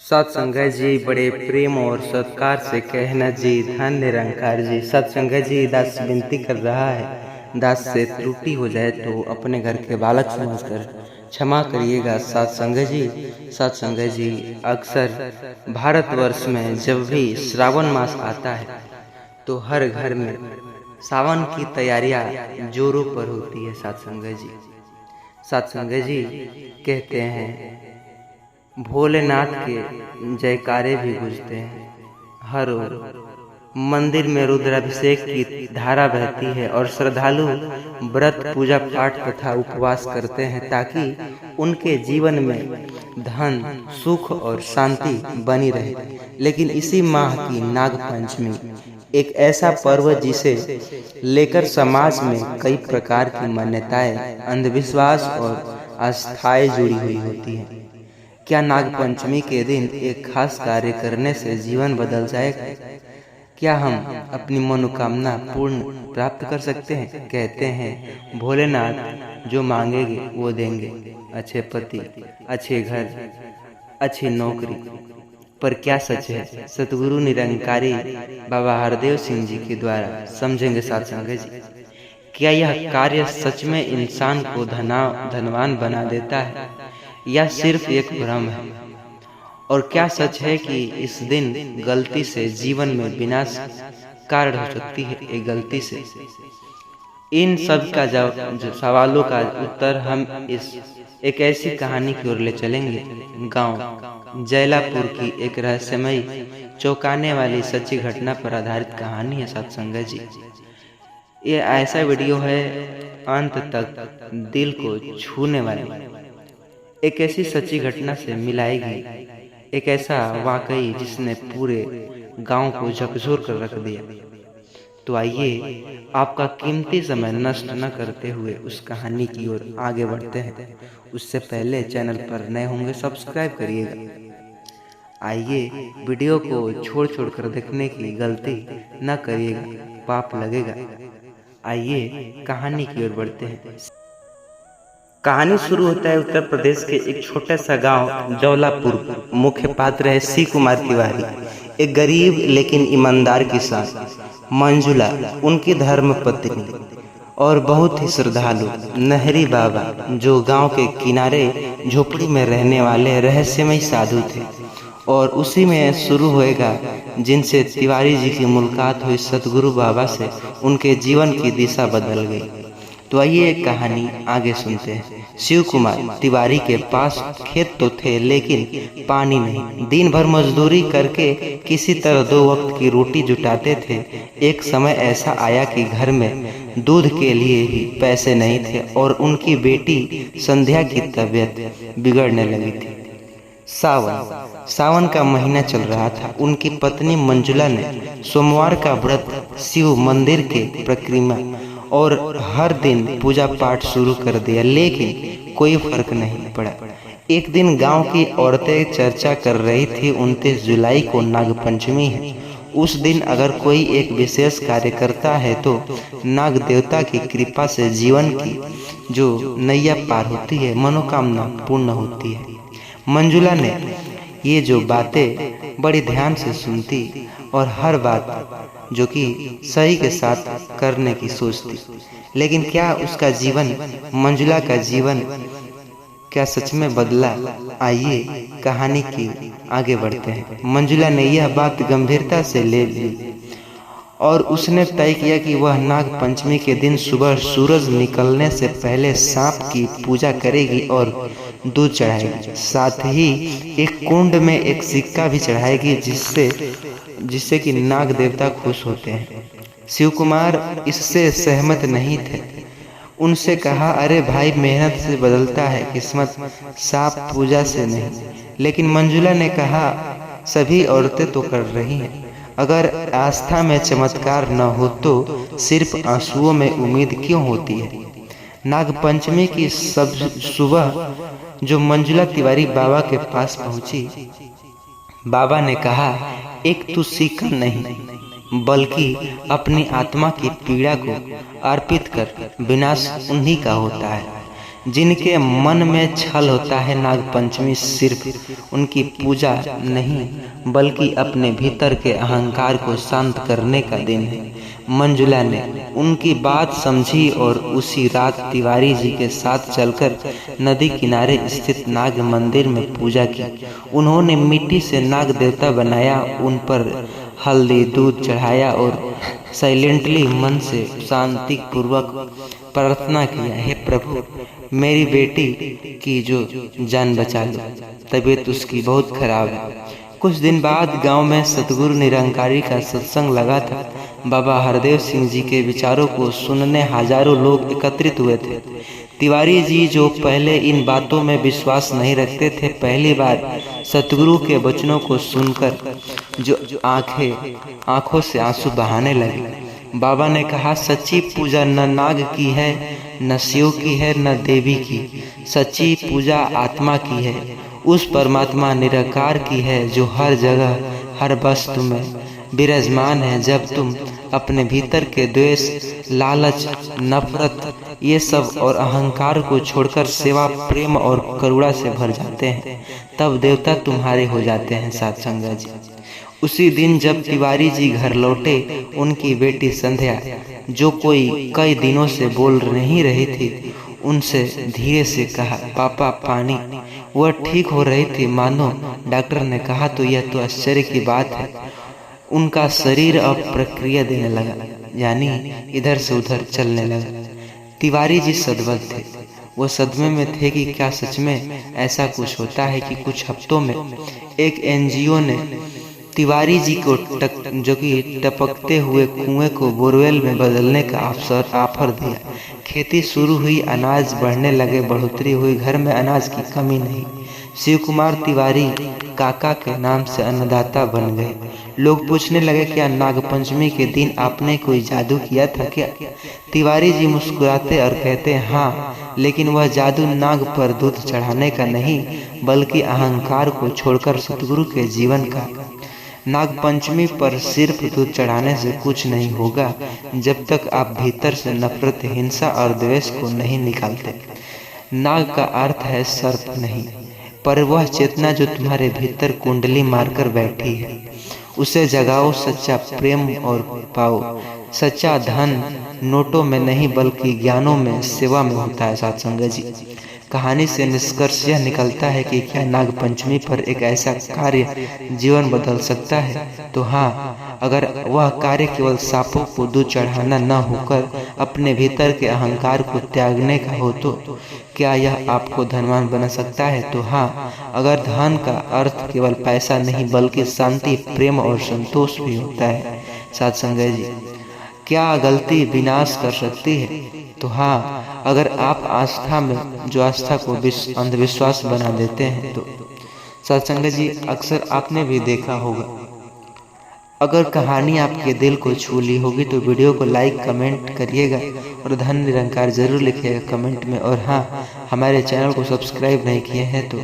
सत्संगत जी बड़े प्रेम और सत्कार से कहना जी धन निरंकार जी। सत्संगत जी दास विनती कर रहा है, दास से त्रुटि हो जाए तो अपने घर के बालक समझकर क्षमा करिएगा। सत्संगत जी अक्सर भारतवर्ष में जब भी श्रावण मास आता है तो हर घर में सावन की तैयारियां जोरों पर होती है। सत्संगत जी कहते हैं भोलेनाथ के जयकारे भी गूंजते हैं। हर ओर मंदिर में रुद्राभिषेक की धारा बहती है और श्रद्धालु व्रत पूजा पाठ तथा उपवास करते हैं ताकि उनके जीवन में धन सुख और शांति बनी रहे। लेकिन इसी माह की नाग पंचमी एक ऐसा पर्व जिसे लेकर समाज में कई प्रकार की मान्यताएं, अंधविश्वास और आस्थाएं जुड़ी हुई होती हैं। क्या नाग पंचमी के दिन एक खास कार्य करने से जीवन बदल जाएगा? क्या हम अपनी मनोकामना पूर्ण प्राप्त कर सकते हैं? कहते हैं भोलेनाथ जो मांगेंगे वो देंगे, अच्छे पति, अच्छे घर, अच्छी नौकरी। पर क्या सच है? सतगुरु निरंकारी बाबा हरदेव सिंह जी के द्वारा समझेंगे सत्संगत जी। क्या यह कार्य सच में इंसान को धनवान बना देता है या सिर्फ एक भ्रम है? और क्या सच है कि इस दिन गलती से जीवन में विनाश कारण हो सकती है? एक गलती से इन सब का सवालों का उत्तर हम एक ऐसी कहानी की ओर ले चलेंगे। गांव जैलापुर की एक रहस्यमयी चौंकाने वाली सच्ची घटना पर आधारित कहानी है सत्संगत जी। ये ऐसा वीडियो है अंत तक दिल को छूने वाली, एक ऐसी सच्ची घटना से मिलाएगी, एक ऐसा वाकई जिसने पूरे गांव को झकझोर कर रख दिया। तो आइए आपका कीमती समय नष्ट न करते हुए उस कहानी की ओर आगे बढ़ते हैं। उससे पहले चैनल पर नए होंगे सब्सक्राइब करिएगा। आइए वीडियो को छोड़ कर देखने की गलती न करिएगा, पाप लगेगा। आइए कहानी की ओर बढ़ते हैं। कहानी शुरू होता है उत्तर प्रदेश के एक छोटे सा गांव जौलापुर। मुख्य पात्र है शिव कुमार तिवारी, एक गरीब लेकिन ईमानदार किसान। मंजुला उनकी धर्म पत्नी और बहुत ही श्रद्धालु नहरी बाबा, जो गांव के किनारे झोपड़ी में रहने वाले रहस्यमय साधु थे। और उसी में शुरू होएगा जिनसे तिवारी जी की मुलाकात हुई सतगुरु बाबा से उनके जीवन की दिशा बदल गई। तो आइए एक कहानी आगे सुनते हैं। शिव कुमार तिवारी के पास खेत तो थे लेकिन पानी नहीं। दिन भर मजदूरी करके किसी तरह 2 वक्त की रोटी जुटाते थे। एक समय ऐसा आया कि घर में दूध के लिए ही पैसे नहीं थे और उनकी बेटी संध्या की तबीयत बिगड़ने लगी थी। सावन का महीना चल रहा था। उनकी पत्नी मंजुला ने सोमवार का व्रत शिव मंदिर के परिक्रमा और हर दिन पूजा पाठ शुरू कर दिया, लेकिन कोई फर्क नहीं पड़ा। एक दिन गांव की औरतें चर्चा कर रही थी 29 जुलाई को नाग पंचमी है। उस दिन अगर कोई एक विशेष कार्य करता है तो नाग देवता की कृपा से जीवन की जो नैया पार होती है, मनोकामना पूर्ण होती है। मंजुला ने ये जो बातें बड़ी ध्यान से सुनती और हर बात जो कि सही के साथ करने की सोचती। लेकिन क्या उसका जीवन, मंजुला का जीवन क्या सच में बदला? आइए कहानी की आगे बढ़ते हैं। मंजुला ने यह बात गंभीरता से ले ली और उसने तय किया कि वह नाग पंचमी के दिन सुबह सूरज निकलने से पहले सांप की पूजा करेगी और दूध चढ़ाएगी। साथ ही एक कुंड में एक सिक्का भी चढ़ाएगी जिससे कि नाग देवता खुश होते हैं। शिव कुमार इससे सहमत नहीं थे। उनसे कहा, अरे भाई, मेहनत से बदलता है किस्मत, सांप पूजा से नहीं। लेकिन मंजुला ने कहा, सभी औरतें तो कर रही हैं। अगर आस्था में चमत्कार न हो तो सिर्फ आंसुओं में उम्मीद क्यों होती है? नाग पंचमी की सुबह जो मंजुला तिवारी बाबा के पास पहुंची, बाबा ने कहा, एक तू सिक्का नहीं बल्कि अपनी आत्मा की पीड़ा को अर्पित कर, विनाश उन्हीं का होता है। जिनके मन में छल होता है, नागपंचमी सिर्फ उनकी पूजा नहीं बल्कि अपने भीतर के अहंकार को शांत करने का दिन है। मंजुला ने उनकी बात समझी और उसी रात तिवारी जी के साथ चलकर नदी किनारे स्थित नाग मंदिर में पूजा की। उन्होंने मिट्टी से नाग देवता बनाया, उन पर हल्दी दूध चढ़ाया और साइलेंटली मन से शांति पूर्वक प्रार्थना किया, हे प्रभु, मेरी बेटी की जो जान बचा लो, तबीयत उसकी बहुत खराब है। कुछ दिन बाद गांव में सतगुरु निरंकारी का सत्संग लगा था। बाबा हरदेव सिंह जी के विचारों को सुनने हजारों लोग एकत्रित हुए थे। तिवारी जी, जो पहले इन बातों में विश्वास नहीं रखते थे, पहली बार सतगुरु के वचनों को सुनकर जो आंखों से आंसू बहाने लगे। बाबा ने कहा, सच्ची पूजा न नाग की है, न शिव की है, न देवी की। सच्ची पूजा आत्मा की है, उस परमात्मा निराकार की है जो हर जगह हर वस्तु में विराजमान है। जब तुम अपने भीतर के द्वेष, लालच, नफरत, ये सब और अहंकार को छोड़कर सेवा, प्रेम और करुणा से भर जाते हैं, तब देवता तुम्हारे हो जाते हैं। सत्संग जी, उसी दिन जब तिवारी जी घर लौटे, उनकी बेटी संध्या, जो कई दिनों से बोल नहीं रही थी, उनसे धीरे से कहा, पापा पानी। वह ठीक हो रही थी, मानो डॉक्टर ने कहा तो यह तो आश्चर्य की बात है। उनका शरीर अब प्रक्रिया देने लगा, यानी इधर से उधर चलने लगा। तिवारी जी सदबद थे, वो सदमे में थे कि क्या सच में ऐसा कुछ होता है कि कुछ हफ्तों में एक एनजीओ ने तिवारी जी को जो कि टपकते हुए कुएं को बोरवेल में बदलने का ऑफर दिया। खेती शुरू हुई, अनाज बढ़ने लगे, बढ़ोतरी हुई, घर में अनाज की कमी नहीं। शिव कुमार तिवारी काका के नाम से अन्नदाता बन गए। लोग पूछने लगे, क्या नागपंचमी के दिन आपने कोई जादू किया था क्या? तिवारी जी मुस्कुराते और कहते, हाँ, लेकिन वह जादू नाग पर दूध चढ़ाने का नहीं बल्कि अहंकार को छोड़कर सतगुरु के जीवन का। नागपंचमी पर सिर्फ दूध चढ़ाने से कुछ नहीं होगा जब तक आप भीतर से नफरत, हिंसा और द्वेष को नहीं निकालते। नाग का अर्थ है सर्प नहीं, पर वह चेतना जो तुम्हारे भीतर कुंडली मारकर बैठी है, उसे जगाओ। सच्चा प्रेम और पाओ। सच्चा धन नोटों में नहीं बल्कि ज्ञानों में, सेवा में होता है। सत्संग जी, कहानी से निष्कर्ष यह निकलता है कि क्या नागपंचमी पर एक ऐसा कार्य जीवन बदल सकता है? तो हाँ, अगर वह कार्य केवल सांपों को दूध चढ़ाना न होकर अपने भीतर के अहंकार को त्यागने का हो, तो क्या यह आपको धनवान बना सकता है? तो हाँ, अगर धन का अर्थ केवल पैसा नहीं बल्कि शांति, प्रेम और संतोष भी होता है। सत्संग जी, क्या गलती विनाश कर सकती है? तो हाँ, अगर आप आस्था में जो आस्था को अंधविश्वास बना देते हैं तो। सत्संग जी, अक्सर आपने भी देखा होगा, अगर कहानी आपके दिल को छू ली होगी तो वीडियो को लाइक कमेंट करिएगा और धन निरंकार जरूर लिखिएगा कमेंट में। और हाँ, हमारे चैनल को सब्सक्राइब नहीं किए हैं तो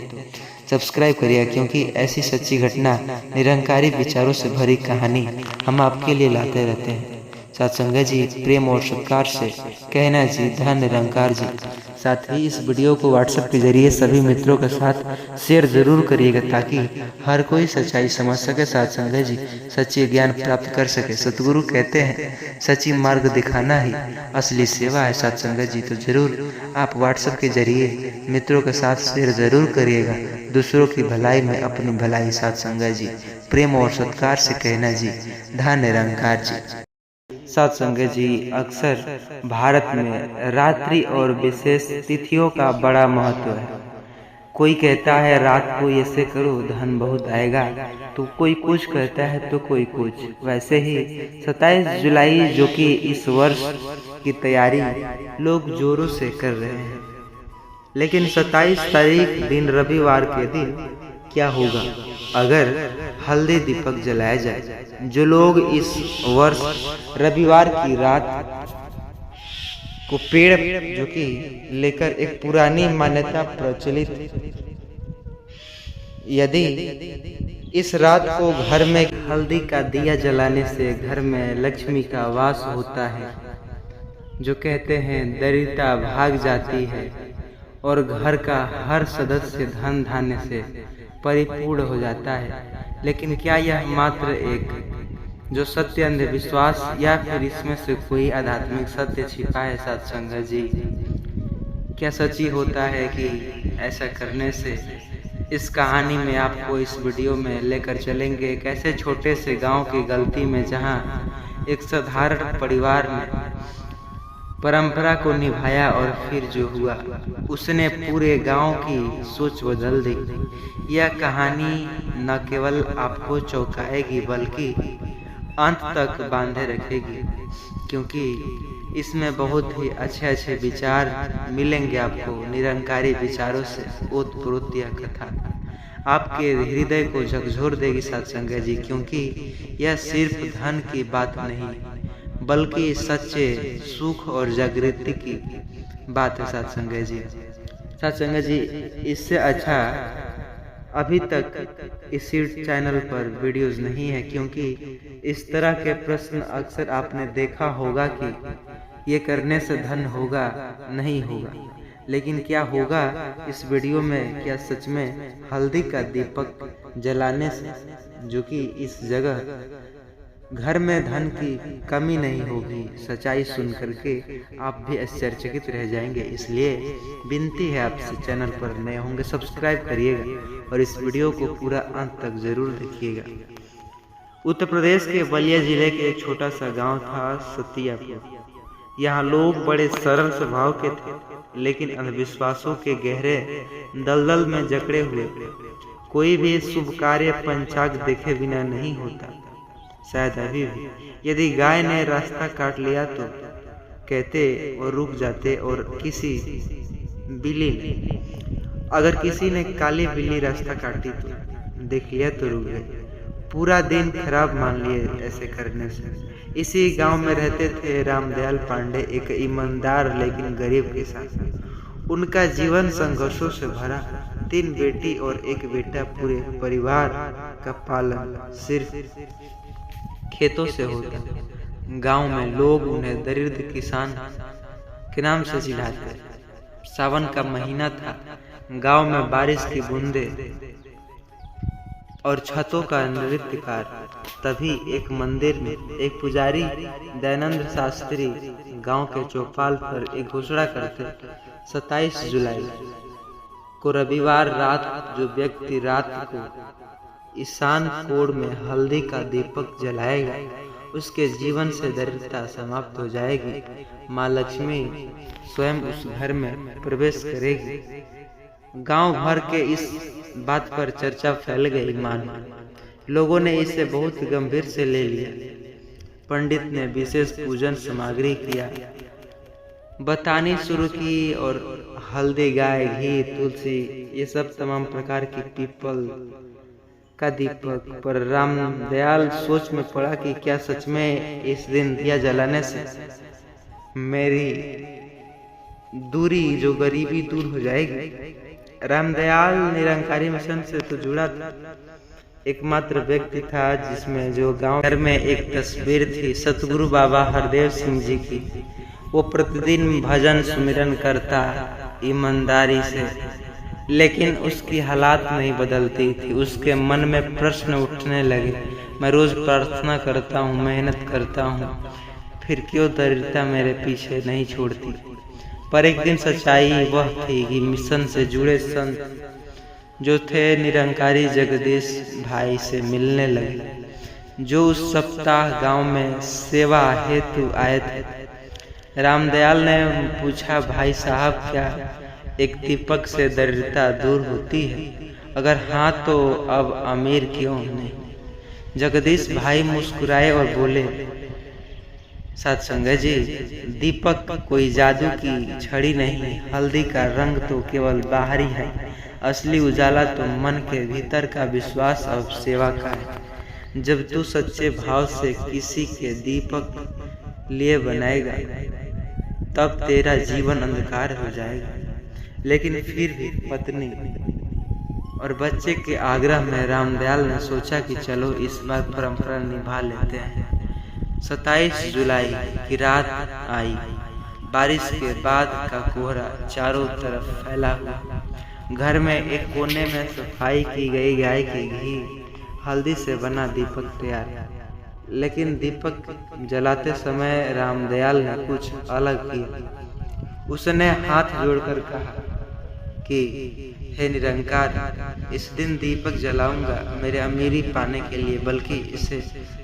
सब्सक्राइब करिएगा, क्योंकि ऐसी सच्ची घटना, निरंकारी विचारों से भरी कहानी हम आपके लिए लाते रहते हैं। सत्संग जी, प्रेम और सत्कार से कहना जी, धन निरंकार जी। साथ ही इस वीडियो को व्हाट्सएप के जरिए सभी मित्रों के साथ शेयर जरूर करिएगा ताकि हर कोई सच्चाई समझ सके। सत्संग जी, सच्चे ज्ञान प्राप्त कर सके। सतगुरु कहते हैं, सच्ची मार्ग दिखाना ही असली सेवा है। सत्संग जी, तो जरूर आप व्हाट्सएप के जरिए मित्रों के साथ शेयर जरूर करिएगा, दूसरों की भलाई में अपनी भलाई। सत्संग जी, प्रेम और सत्कार से कहना जी, धन निरंकार जी। सत्संग जी, अक्सर भारत में रात्रि और विशेष तिथियों का बड़ा महत्व है। कोई कहता है रात को ऐसे करो धन बहुत आएगा, तो कोई कुछ कहता है तो कोई कुछ। वैसे ही 27 जुलाई जो कि इस वर्ष की तैयारी लोग जोरों से कर रहे हैं, लेकिन 27 तारीख दिन रविवार के दिन क्या होगा अगर हल्दी दीपक जलाया जाए? जो लोग इस वर्ष रविवार की रात को पेड़ जो कि लेकर एक पुरानी मान्यता प्रचलित, यदि इस रात को घर में हल्दी का दिया जलाने से घर में लक्ष्मी का वास होता है, जो कहते हैं दरिद्रता भाग जाती है और घर का हर सदस्य धन धान्य से परिपूर्ण हो जाता है। लेकिन क्या यह मात्र एक जो सत्य अंधविश्वास या फिर इसमें से कोई आध्यात्मिक सत्य छिपा है सत्संग जी? क्या सच ही होता है कि ऐसा करने से? इस कहानी में आपको इस वीडियो में लेकर चलेंगे एक ऐसे छोटे से गांव की गलती में जहां एक साधारण परिवार ने परंपरा को निभाया और फिर जो हुआ उसने पूरे गांव की सोच बदल दी। यह कहानी न केवल आपको चौंकाएगी बल्कि अंत तक बांधे रखेगी, क्योंकि इसमें बहुत ही अच्छे विचार मिलेंगे आपको। निरंकारी विचारों से ओतप्रोत यह कथा आपके हृदय को झकझोर देगी सत्संग जी, क्योंकि यह सिर्फ धन की बात नहीं बल्कि सच्चे सुख और जागृति की बात है सत्संग जी। सत्संग जी, इससे अच्छा अभी तक इसी चैनल पर वीडियोस नहीं है, क्योंकि इस तरह के प्रश्न अक्सर आपने देखा होगा कि ये करने से धन होगा, नहीं होगा। लेकिन क्या होगा इस वीडियो में? क्या सच में हल्दी का दीपक जलाने से, जो कि इस जगह घर में धन की कमी नहीं होगी? सच्चाई सुन करके आप भी आश्चर्यचकित रह जाएंगे। इसलिए विनती है आपसे, चैनल पर नए होंगे सब्सक्राइब करिएगा और इस वीडियो को पूरा अंत तक जरूर देखिएगा। उत्तर प्रदेश के बलिया जिले के एक छोटा सा गांव था सतियापुर। यहाँ लोग बड़े सरल स्वभाव के थे, लेकिन अंधविश्वासों के गहरे दलदल में जकड़े हुए। कोई भी शुभ कार्य पंचांग देखे बिना नहीं होता। शायद अभी भी यदि गाय ने रास्ता काट लिया तो कहते और रुक जाते, और किसी बिल्ली ने, अगर किसी ने काली बिल्ली रास्ता काटी तो देख लिया तो रुक गए। पूरा दिन खराब मान लिए ऐसे करने से। इसी गांव में रहते थे रामदयाल पांडे, एक ईमानदार लेकिन गरीब किसान। उनका जीवन संघर्षों से भरा। 3 बेटी और 1 बेटा। पूरे परिवार का पालन सिर्फ खेतों से होता। गांव में लोग उन्हें दरिद्र किसान के नाम से चिढ़ाते। सावन का महीना था। गांव में बारिश की बूंदें और छतों का नृत्यकार। तभी एक मंदिर में एक पुजारी दयानंद शास्त्री गांव के चौपाल पर एक घोषणा करते, 27 जुलाई को रविवार रात जो व्यक्ति रात को ईशान कोण में हल्दी का दीपक जलाएगा उसके जीवन से दरिद्रता समाप्त हो जाएगी। माँ लक्ष्मी स्वयं उस घर में प्रवेश करेगी। गांव भर के इस बात पर चर्चा फैल गई। लोगों ने इसे बहुत गंभीर से ले लिया। पंडित ने विशेष पूजन सामग्री किया, बतानी शुरू की, और हल्दी, गाय, घी, तुलसी, ये सब तमाम प्रकार की पीपल का दीपक पर रामदयाल सोच में पड़ा कि क्या सच में इस दिन दिया जलाने से मेरी दूरी, जो गरीबी, दूर हो जाएगी? रामदयाल निरंकारी मिशन से तो जुड़ा था। एकमात्र व्यक्ति था जिसमें जो गांव घर में एक तस्वीर थी सतगुरु बाबा हरदेव सिंह जी की। वो प्रतिदिन भजन सुमिरन करता ईमानदारी से, लेकिन उसकी हालात नहीं बदलती थी। उसके मन में प्रश्न उठने लगे, मैं रोज प्रार्थना करता हूँ, मेहनत करता हूँ, फिर क्यों दरिद्रता मेरे पीछे नहीं छोड़ती? पर एक दिन सच्चाई वह थी कि मिशन से जुड़े संत जो थे निरंकारी जगदीश भाई से मिलने लगे, जो उस सप्ताह गांव में सेवा हेतु आए थे। रामदयाल ने पूछा, भाई साहब, क्या एक दीपक से दरिद्रता दूर होती है? अगर हाँ तो अब अमीर क्यों नहीं? जगदीश भाई मुस्कुराए और बोले, सत्संग जी, दीपक कोई जादू की छड़ी नहीं। हल्दी का रंग तो केवल बाहरी है, असली उजाला तो मन के भीतर का विश्वास और सेवा का है। जब तू सच्चे भाव से किसी के दीपक लिए बनाएगा तब तेरा जीवन अंधकार हो जाएगा। लेकिन फिर भी पत्नी और बच्चे के आग्रह में रामदयाल ने सोचा कि चलो इस बार परंपरा निभा लेते हैं। 27 जुलाई की रात आई। बारिश के बाद का कोहरा चारों तरफ फैला हुआ। घर में एक कोने में सफाई की गई, गाय के घी हल्दी से बना दीपक तैयार। लेकिन दीपक जलाते समय रामदयाल ने कुछ अलग किया। उसने हाथ जोड़कर कहा कि हे निरंकार, इस दिन दीपक जलाऊंगा मेरे अमीरी पाने के लिए, बल्कि इसे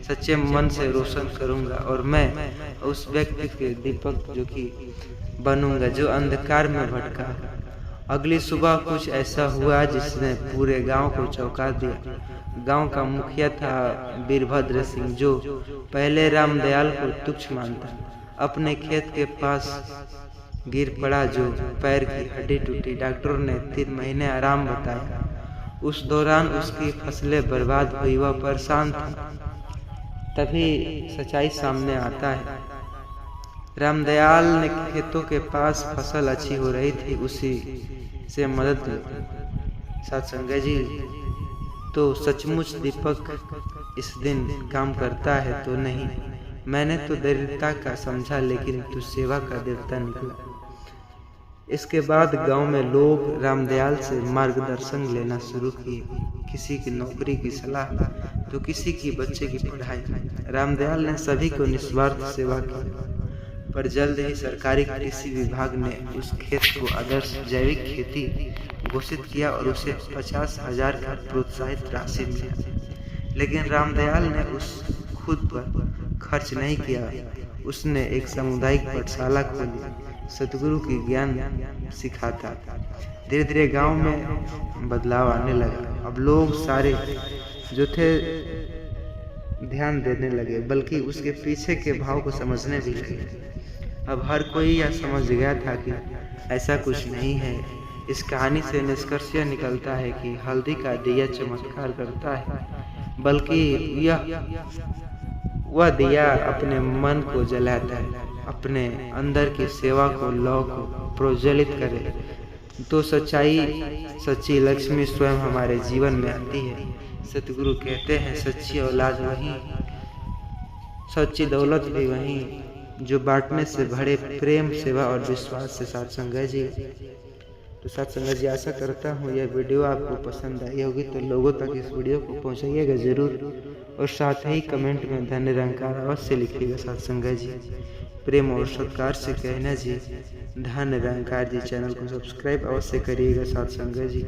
सच्चे मन से रोशन करूंगा और मैं उस व्यक्ति के दीपक जो कि बनूंगा जो अंधकार में भटका। अगली सुबह कुछ ऐसा हुआ जिसने पूरे गांव को चौंका दिया। गांव का मुखिया था वीरभद्र सिंह, जो पहले रामदयाल को तुच्छ मानता, अपने खेत के पास गिर पड़ा जो पैर की हड्डी टूटी। डॉक्टरों ने 3 महीने आराम बताया। उस दौरान उसकी फसलें बर्बाद हुई, वह परेशान था। तभी सच्चाई सामने आता है। रामदयाल ने खेतों के पास फसल अच्छी हो रही थी, उसी से मदद ली। सत्संग जी, तो सचमुच दीपक इस दिन काम करता है तो नहीं? मैंने तो दरिद्रता का समझा, लेकिन तू सेवा का देवता निकला। इसके बाद गांव में लोग रामदयाल से मार्गदर्शन लेना शुरू किए। किसी की नौकरी की सलाह तो किसी की बच्चे की पढ़ाई। रामदयाल ने सभी को निस्वार्थ सेवा की। पर जल्द ही सरकारी कृषि विभाग ने उस खेत को आदर्श जैविक खेती घोषित किया और उसे 50,000 का प्रोत्साहित राशि मिली। लेकिन रामदयाल ने उस खुद पर खर्च नहीं किया। उसने एक सामुदायिक पाठशाला खोली, सतगुरु की ज्ञान सिखाता। धीरे धीरे गांव में बदलाव आने लगा। अब लोग सारे जो थे ध्यान देने लगे, बल्कि उसके पीछे के भाव को समझने भी लगे। अब हर कोई यह समझ गया था कि ऐसा कुछ नहीं है। इस कहानी से निष्कर्ष यह निकलता है कि हल्दी का दिया चमत्कार करता है, बल्कि वह दिया अपने मन को जलाता है। अपने अंदर की सेवा को लौ को प्रज्वलित करे तो सच्ची लक्ष्मी स्वयं हमारे जीवन में आती है। सतगुरु कहते हैं, सच्ची औलाद वही, सच्ची दौलत भी वही जो बांटने से भरे प्रेम, सेवा और विश्वास से। सत्संग जी, तो सत्संग जी, आशा करता हूँ यह वीडियो आपको पसंद आई होगी, तो लोगों तक इस वीडियो को पहुँचाइएगा जरूर और साथ ही कमेंट में धन्य निरंकार अवश्य लिखिएगा। सत्संग जी, प्रेम और सत्कार से कहना जी, धन्य निरंकार जी। चैनल को सब्सक्राइब अवश्य करिएगा। सत्संग जी।